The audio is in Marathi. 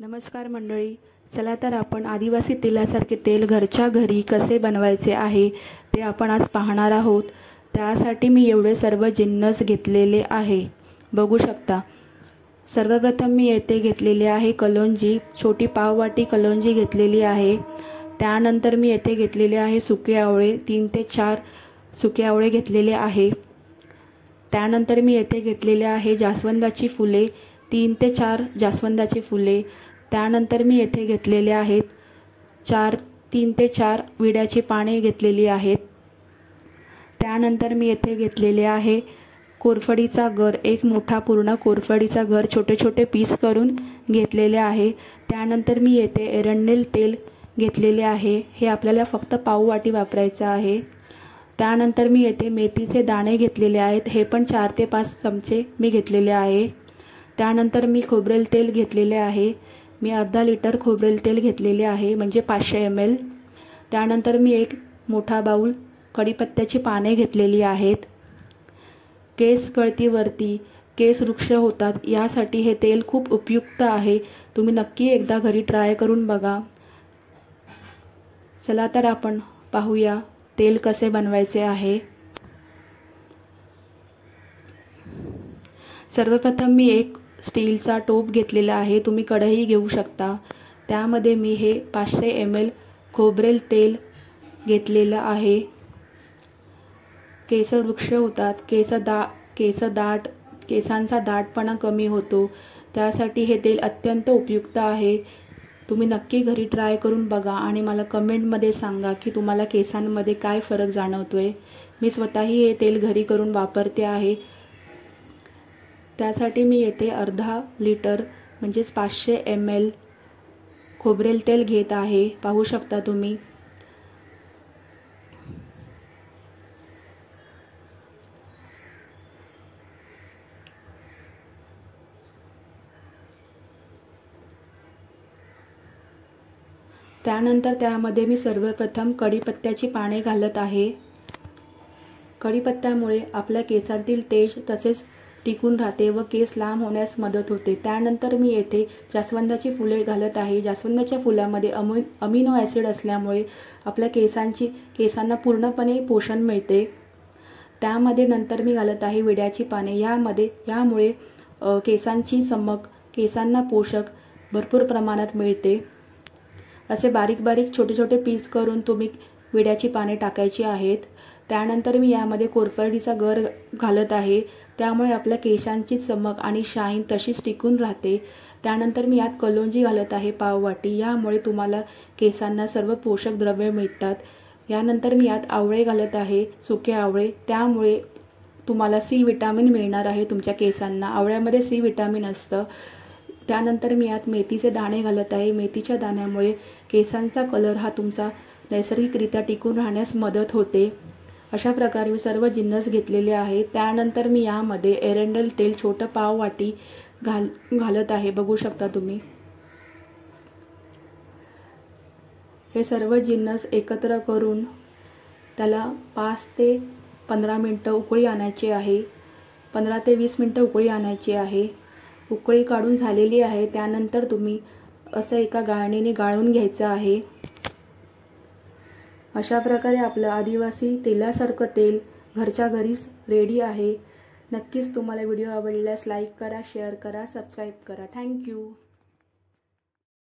नमस्कार मंडळी, चला तर आपण आदिवासी तेलासारखे तेल घरच्या घरी कसे बनवायचे आहे ते आपण आज पाहणार आहोत। त्यासाठी मी एवढे सर्व जिन्नस घेतलेले आहे, बघू शकता। सर्वप्रथम मी येथे घेतलेले आहे कलोंजी, छोटी पाववाटी कलोंजी घेतलेली आहे। त्यानंतर मी येथे घेतलेले आहे सुके आवळे, 3 ते 4 सुके आवळे घेतलेले आहे। त्यानंतर मी येथे घेतलेले आहे जास्वंदाची फुले, 3 ते 4 जास्वंदाची फुले। त्यानंतर मी येथे घेतलेले आहेत 3 ते 4 विड्याची पाने घेतलेली आहेत। त्यानंतर मी येथे घेतलेले आहे कोरफडीचा गर, एक मोठा पूर्ण कोरफडीचा गर छोटे छोटे पीस करून घेतलेले आहे। त्यानंतर मी येथे एरंडेल तेल घेतलेले आहे, हे आपल्याला फक्त पाववाटी वापरायचं आहे। त्यानंतर मी येथे मेथीचे दाणे घेतलेले आहेत, हे पण 4 ते 5 चमचे मी घेतलेले आहे। त्यानंतर मी खोबरेल तेल घेतलेले आहे, मी अर्धा लिटर खोबरेल तेल घेतलेले आहे, म्हणजे 500 ml। त्यानंतर मी एक मोठा बाउल कढीपत्त्याची पाने घेतलेली आहेत। केस गळतीवरती केस वृक्ष होतात यासाठी हे तेल खूप उपयुक्त आहे, तुम्ही नक्की एकदा घरी ट्राय करून बघा। चला तर आपण पाहूया तेल कसे बनवायचे आहे। सर्वप्रथम मी एक स्टीलचा टोप घेतलेला आहे, तुम्ही कढई घेऊ शकता। त्यामध्ये मी हे 500 ml खोबरेल तेल घेतलेलं आहे। केस वृक्ष होतात, केसांचा दाटपणा कमी होतो, त्यासाठी हे तेल अत्यंत उपयुक्त आहे। तुम्ही नक्की घरी ट्राय करून बघा आणि मला कमेंटमध्ये सांगा की तुम्हाला केसांमध्ये काय फरक जाणवतोय। मी स्वतःही हे तेल घरी करून वापरते आहे। त्यासाठी मी येथे अर्धा लिटर म्हणजे 500 ml खोबरेल तेल घेत आहे, पाहू शकता तुम्ही। त्यानंतर त्यामध्ये मी सर्वप्रथम कढीपत्त्याची पाने घालत आहे। कढीपत्त्यामुळे आपल्या केसांतील तेज तसेच टिकून राहते व केस लांब होण्यास मदत होते। त्यानंतर मी येथे जास्वंदाची फुले घालत आहे। जास्वंदाच्या फुलामध्ये अमिनो ॲसिड असल्यामुळे आपल्या केसांना पूर्णपणे पोषण मिळते। त्यामध्ये नंतर मी घालत आहे विड्याची पाने, यामुळे केसांची चमक, केसांना पोषक भरपूर प्रमाणात मिळते। असे बारीक बारीक छोटे छोटे पीस करून तुम्ही विड्याची पाने टाकायची आहेत। त्यानंतर मी यामध्ये कोरफडीचा गर घालत आहे, त्यामुळे आपल्या केसांची चमक आणि शाईन तशीच टिकून राहते। त्यानंतर मी यात कलोंजी घालत आहे पाववाटी, यामुळे तुम्हाला केसांना सर्व पोषक द्रव्ये मिळतात। यानंतर मी यात आवळे घालत आहे, सुके आवळे, त्यामुळे तुम्हाला C विटामिन मिळणार आहे तुमच्या केसांना। आवळ्यामध्ये C विटामिन असतं। त्यानंतर मी यात मेथीचे दाणे घालत आहे, मेथीच्या दाण्यामुळे केसांचा कलर हा तुमचा नैसर्गिकरित्या टिकून राहण्यास मदत होते। अशा प्रकारे मी सर्व जिन्नस घेतलेले आहे। त्यानंतर मी यामध्ये एरंडेल तेल छोटं पाववाटी घालत आहे, बघू शकता तुम्ही। हे सर्व जिन्नस एकत्र करून त्याला 5 ते 15 मिनिटं उकळी आणायची आहे, 15 ते 20 मिनिटं उकळी आणायची आहे। उकळी काढून झालेली आहे, त्यानंतर तुम्ही असं एका गाळणीने गाळून घ्यायचं आहे। अशा प्रकारे आपलं आदिवासी तेलासारखं तेल घरच्या घरीच रेडी आहे। नक्कीच तुम्हाला व्हिडिओ आवडल्यास लाईक करा, शेअर करा, सबस्क्राईब करा। थँक्यू।